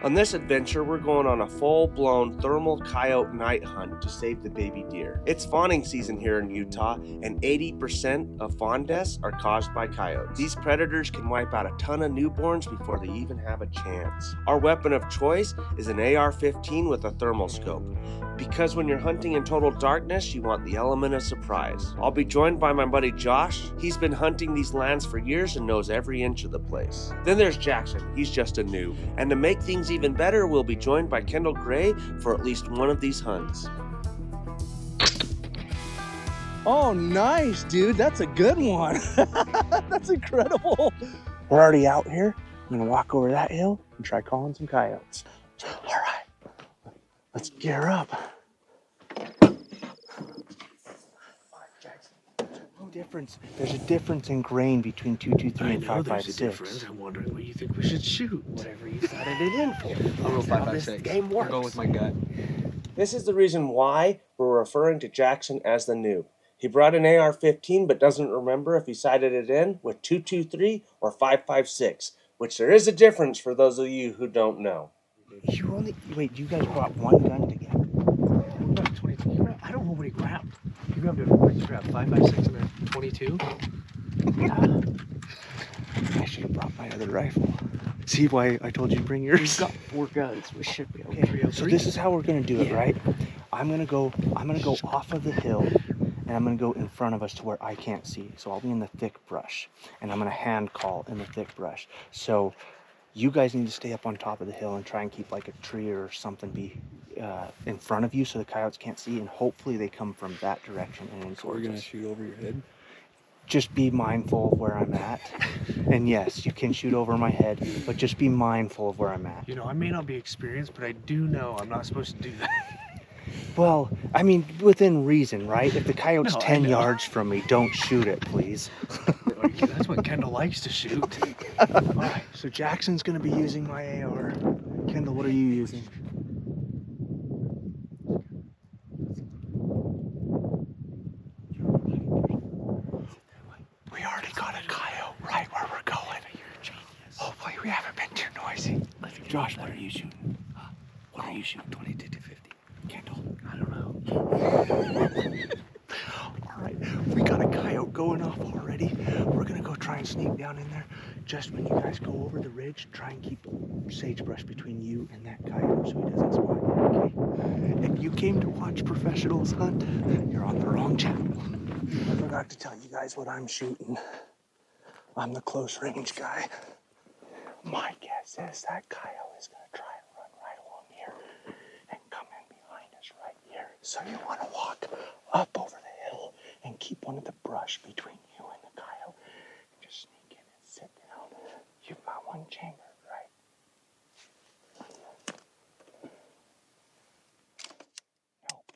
On this adventure, we're going on a full-blown thermal coyote night hunt to save the baby deer. It's fawning season here in Utah, and 80% of fawn deaths are caused by coyotes. These predators can wipe out a ton of newborns before they even have a chance. Our weapon of choice is an AR-15 with a thermal scope, because when you're hunting in total darkness, you want the element of surprise. I'll be joined by my buddy Josh. He's been hunting these lands for years and knows every inch of the place. Then there's Jackson. He's just a noob. And to make things even better, we'll be joined by Kendall for at least one of these hunts. Oh, nice, dude. That's a good one. That's incredible. We're already out here. I'm gonna walk over that hill and try calling some coyotes. All right, let's gear up. There's a difference in grain between 223 and 556. I'm wondering what you think we should shoot. Whatever you decided it in for. I'll go 556. Game works. I'll go with my gut. This is the reason why we're referring to Jackson as the noob. He brought an AR-15 but doesn't remember if he sighted it in with 223 or 556, which there is a difference for those of you who don't know. Wait, you guys brought one gun together? What about 22? I don't know what he grabbed. He grabbed 556 and a 22. I should have brought my other rifle. See why I told you to bring yours? We've got 4 guns. We should be okay. Okay, so this is how we're gonna do it, right? I'm gonna go off of the hill, and I'm gonna go in front of us to where I can't see. So I'll be in the thick brush, and I'm gonna hand call in the thick brush. So you guys need to stay up on top of the hill and try and keep like a tree or something be in front of you so the coyotes can't see, and hopefully they come from that direction and in towards us. We're gonna shoot over your head? Just be mindful of where I'm at. And yes, you can shoot over my head, but just be mindful of where I'm at. You know, I may not be experienced, but I do know I'm not supposed to do that. Well, I mean, within reason, right? If the coyote's No, 10 yards from me, don't shoot it, please. That's what Kendall likes to shoot. All right, so Jackson's gonna be using my AR. Kendall, what are you using? We already got a coyote right where we're going. Hopefully we haven't been too noisy. Josh, what are you shooting? What are you shooting? 22 to 50. Kendall? I don't know. All right, we got a coyote going off already. We're gonna go try and sneak down in there. Just when you guys go over the ridge, try and keep sagebrush between you and that coyote so he doesn't spot you, okay? If you came to watch professionals hunt, you're on the wrong channel. I forgot to tell you guys what I'm shooting. I'm the close range guy. My guess is that coyote is gonna try and run right along here and come in behind us right here. So you wanna walk up over the hill and keep one of the brush between you and the coyote. Just sneak in and sit down. You've got one chamber, right? Nope.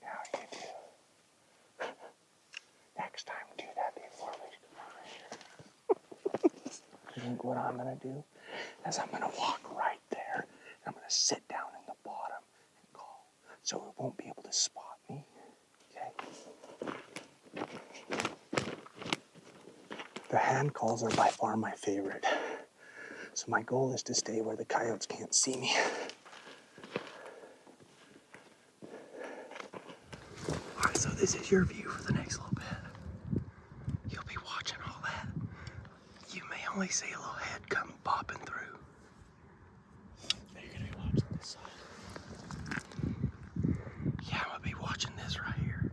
Now you do. Next time, do that before we come over here. I think what I'm gonna do is I'm gonna walk right there, and I'm gonna sit down in the bottom and call, so it won't be able to spot me. Okay. The hand calls are by far my favorite. So my goal is to stay where the coyotes can't see me. All right, so this is your view for the next little bit. You'll be watching all that. You may only see a little head come popping through. You're gonna be watching this side. Yeah, I'm gonna be watching this right here.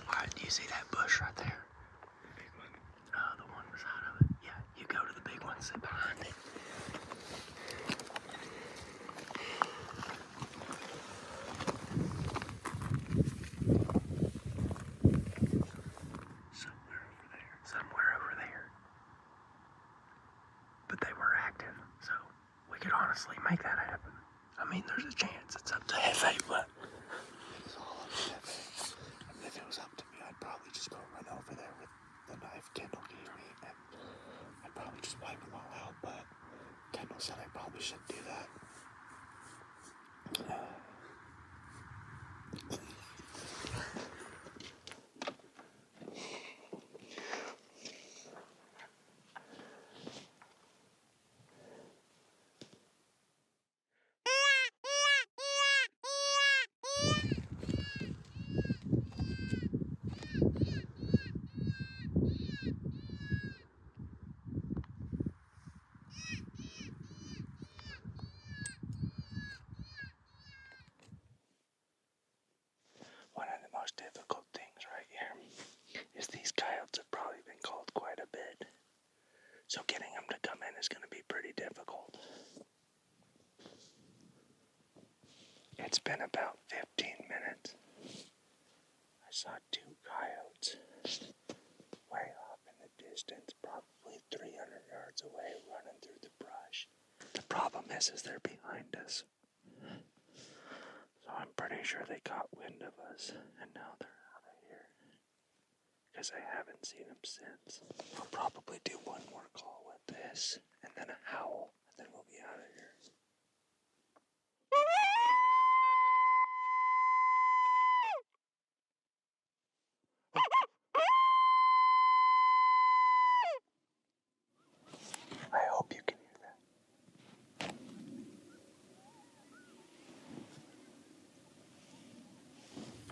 All right, do you see that bush right there? The big one? The one beside of it. Yeah, you go to the big one, sit behind it. Somewhere over there. But they were active, so we could honestly make that happen. I mean, there's a chance. It's up to Jefe, but it's all up to Jefe. I mean, if it was up to me, I'd probably just go run over there with the knife Kendall gave me, and I'd probably just wipe them all out, but Kendall said I probably shouldn't do that. been about 15 minutes. I saw 2 coyotes way off in the distance, probably 300 yards away, running through the brush. The problem is they're behind us. So I'm pretty sure they caught wind of us, and now they're out of here. Because I haven't seen them since. I'll probably do one more call with this, and then a howl, and then we'll be out of here. I hope you can hear that.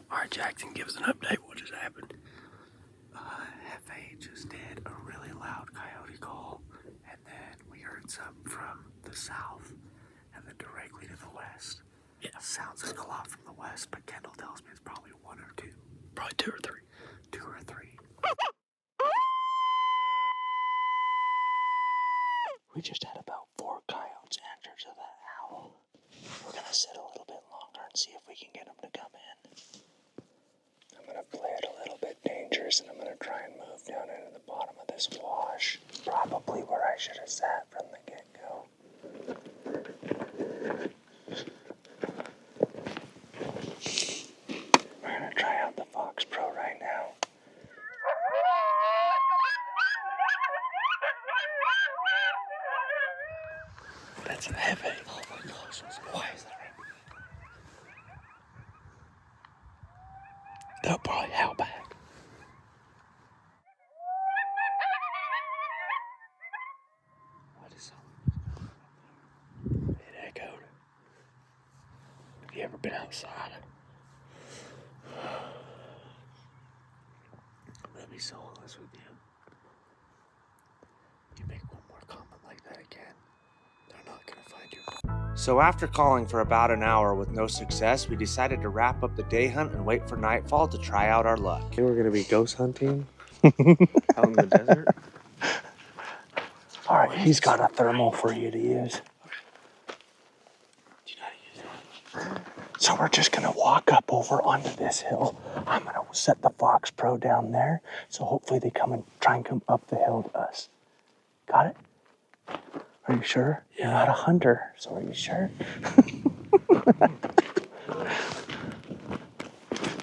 Alright, Jackson, give us an update. What just happened? Jefe just did a really loud coyote call, and then we heard some from the south, and then directly to the west. Yeah. Sounds like a lot from the west, but Kendall tells me it's probably 1 or 2. Probably 2 or 3. 2 or 3. We just had about 4 coyotes answer to that howl. We're gonna sit a little bit longer and see if we can get them to come in. I'm gonna play it a little bit dangerous, and I'm gonna try and move down into the bottom of this wash. Probably where I should have sat from the get-go. We're gonna try out the Fox Pro right now. That's a Jefe. Oh my gosh, why is that? They'll probably howl back. What is that? It echoed. Have you ever been outside? I'm gonna be so honest with you. You make one more comment like that again, they're not gonna find you. So after calling for about an hour with no success, we decided to wrap up the day hunt and wait for nightfall to try out our luck. We're gonna be ghost hunting out in the desert. All right, he's got a thermal for you to use. Do you know how to use it? So we're just gonna walk up over onto this hill. I'm gonna set the Fox Pro down there, so hopefully they come and try and come up the hill to us. Got it? Are you sure? Yeah. You're not a hunter, so are you sure?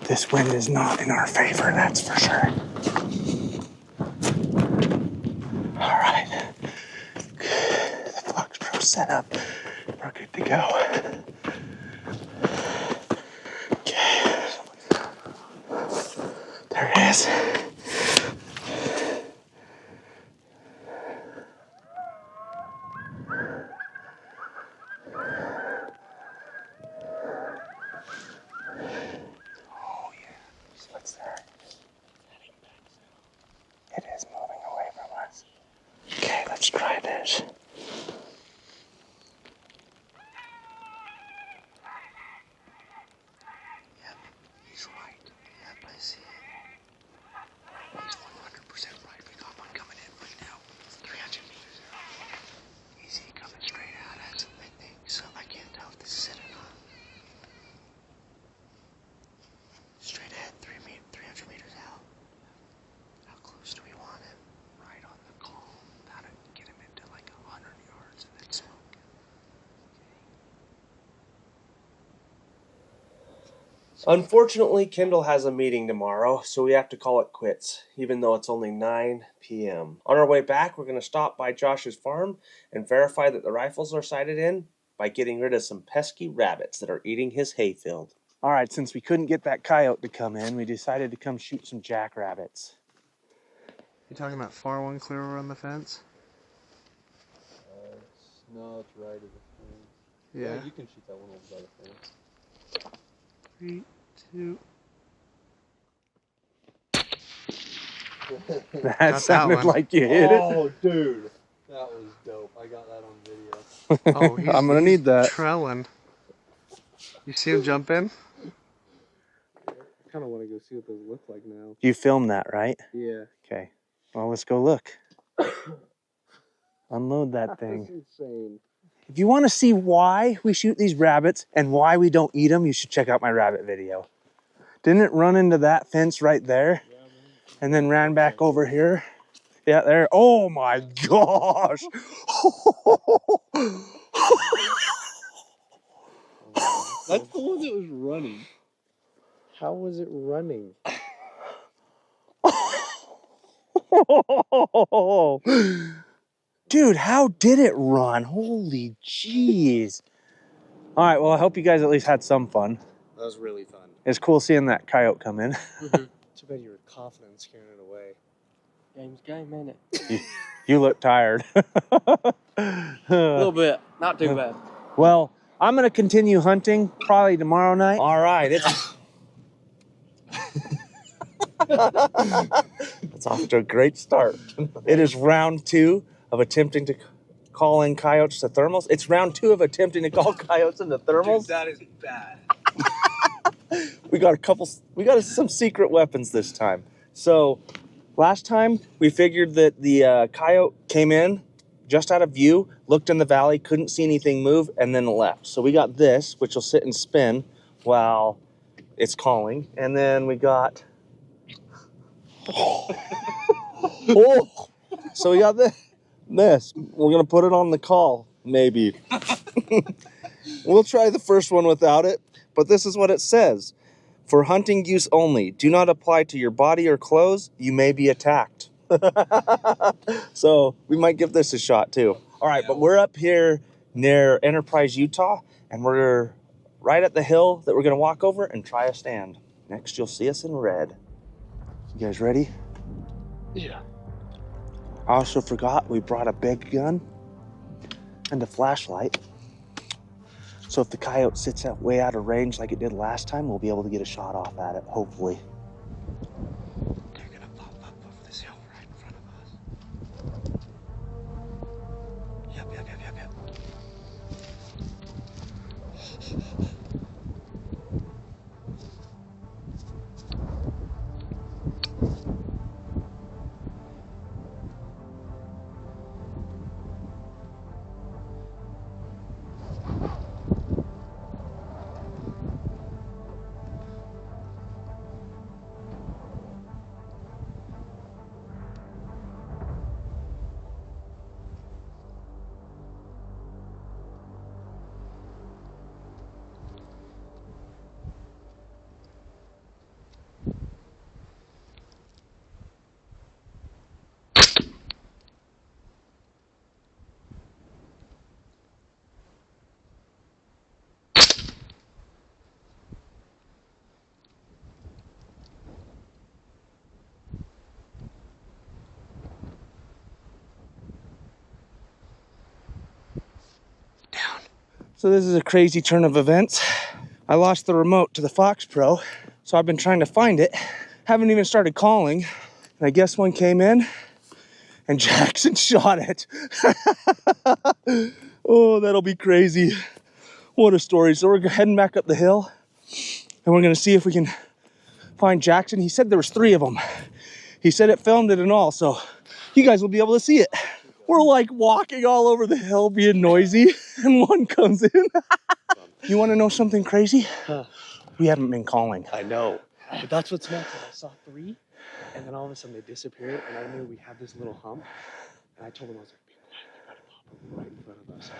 This wind is not in our favor, that's for sure. All right. The Fox Pro set up. We're good to go. Okay. There it is. Oh yeah. What's that? It is moving away from us. Okay, let's try this. Yep, he's right. Yep, I see it. He's 100% right. We got one coming in right now. 300 meters out. Is he coming straight at us? I think so. I can't tell if this is it or not. Straight ahead, 300 meters out. How close do we want him? Right on the call. How to get him into like 100 yards and then smoke him. Unfortunately, Kendall has a meeting tomorrow, so we have to call it quits, even though it's only 9 p.m. On our way back, we're going to stop by Josh's farm and verify that the rifles are sighted in by getting rid of some pesky rabbits that are eating his hayfield. All right, since we couldn't get that coyote to come in, we decided to come shoot some jackrabbits. You talking about far one clear over on the fence? No, it's right of the fence. Yeah. You can shoot that one over by the fence. 3, 2. That Got sounded that one. like you hit it. Oh, dude. That was dope. I got that on video. Oh, he's, I'm gonna he's need that. trailing. You see him jump in? I kind of want to go see what those look like now. You filmed that, right? Yeah. Okay. Well, let's go look. Unload that That's thing. insane. If you want to see why we shoot these rabbits and why we don't eat them, you should check out my rabbit video. Didn't it run into that fence right there? And then ran back over here? Yeah, there. Oh my gosh. That's the one that was running. How was it running? Dude, how did it run? Holy jeez. All right, well, I hope you guys at least had some fun. That was really fun. It's cool seeing that coyote come in. Too bad you were coughing and scaring it away. Game's game, ain't it? You look tired. A little bit, not too bad. Well, I'm going to continue hunting probably tomorrow night. All right, it's it's off to a great start. It is round 2 of attempting to call in coyotes to thermals. It's round 2 of attempting to call coyotes into thermals. Dude, that is bad. We got some secret weapons this time. So last time we figured that the coyote came in just out of view, looked in the valley, couldn't see anything move, and then left. So we got this, which will sit and spin while it's calling. And then we got... oh. So we got this. We're going to put it on the call, maybe. We'll try the first one without it, but this is what it says. For hunting use only, do not apply to your body or clothes. You may be attacked. So we might give this a shot too. All right, but we're up here near Enterprise, Utah, and we're right at the hill that we're gonna walk over and try a stand. Next, you'll see us in red. You guys ready? Yeah. I also forgot we brought a big gun and a flashlight. So if the coyote sits way out of range like it did last time, we'll be able to get a shot off at it, hopefully. They're gonna pop up over this hill right in front of us. Yep. So this is a crazy turn of events. I lost the remote to the Fox Pro, so I've been trying to find it. Haven't even started calling, and I guess one came in, and Jackson shot it. Oh, that'll be crazy. What a story. So we're heading back up the hill, and we're gonna see if we can find Jackson. He said there was 3 of them. He said it filmed it and all, so you guys will be able to see it. We're like walking all over the hill being noisy, and one comes in. You want to know something crazy? Huh. We haven't been calling. I know. But that's what's nuts. I saw 3, and then all of a sudden they disappeared, and I knew we had this little hump. And I told them, I was like, be quiet, they're about to pop up right in front of us.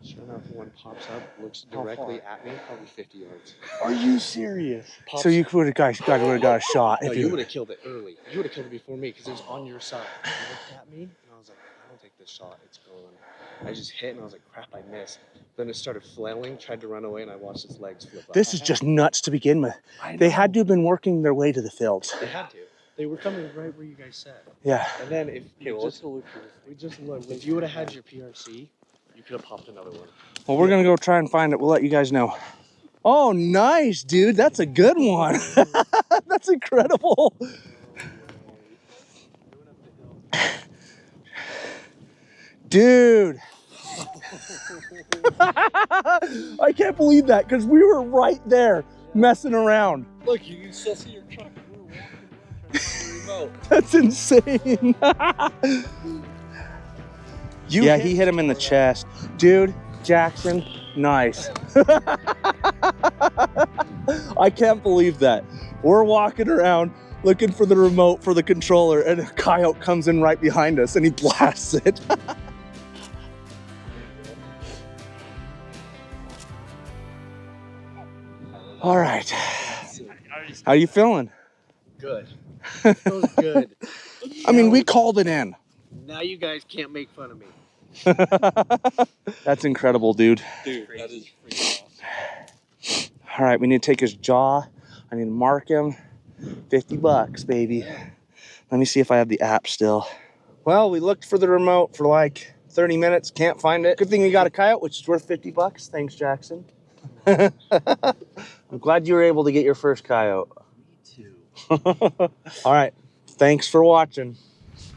Sure enough, one pops up, looks directly at me, probably 50 yards. Are you serious? So you would have got a shot. No, if you would have killed it early. You would have killed it before me because it was on your side. You looked at me, and I was like, I don't take this shot. It's going. I just hit, and I was like, crap, I missed. Then it started flailing, tried to run away, and I watched its legs flip up. This is just nuts to begin with. They had to have been working their way to the fields. They had to. They were coming right where you guys said. Yeah. And then if you just looked, if you would have had your PRC, you could have popped another one. Well, we're gonna go try and find it. We'll let you guys know. Oh, nice, dude. That's a good one. That's incredible. Dude. I can't believe that because we were right there messing around. Look, you can still see your truck. We were walking around trying to find the remote. That's insane. Yeah, he hit him in the chest. Dude, Jackson, nice. I can't believe that. We're walking around looking for the remote for the controller, and a coyote comes in right behind us and he blasts it. All right. How you feeling? Good. Feels good. I mean, we called it in. Now you guys can't make fun of me. That's incredible, dude. Dude, that is freaking awesome. All right, we need to take his jaw. I need to mark him. $50, baby. Let me see if I have the app still. Well, we looked for the remote for like 30 minutes. Can't find it. Good thing we got a coyote, which is worth $50. Thanks, Jackson. I'm glad you were able to get your first coyote. Me too. All right. Thanks for watching.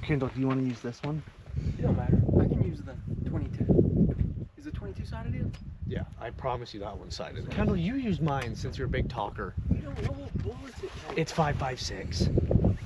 Kendall, do you want to use this one? It don't matter. I can use the 22. Is the 22 sided in? Yeah, I promise you that one's sided. Kendall, you use mine since you're a big talker. You know, what was it? It's 5.56.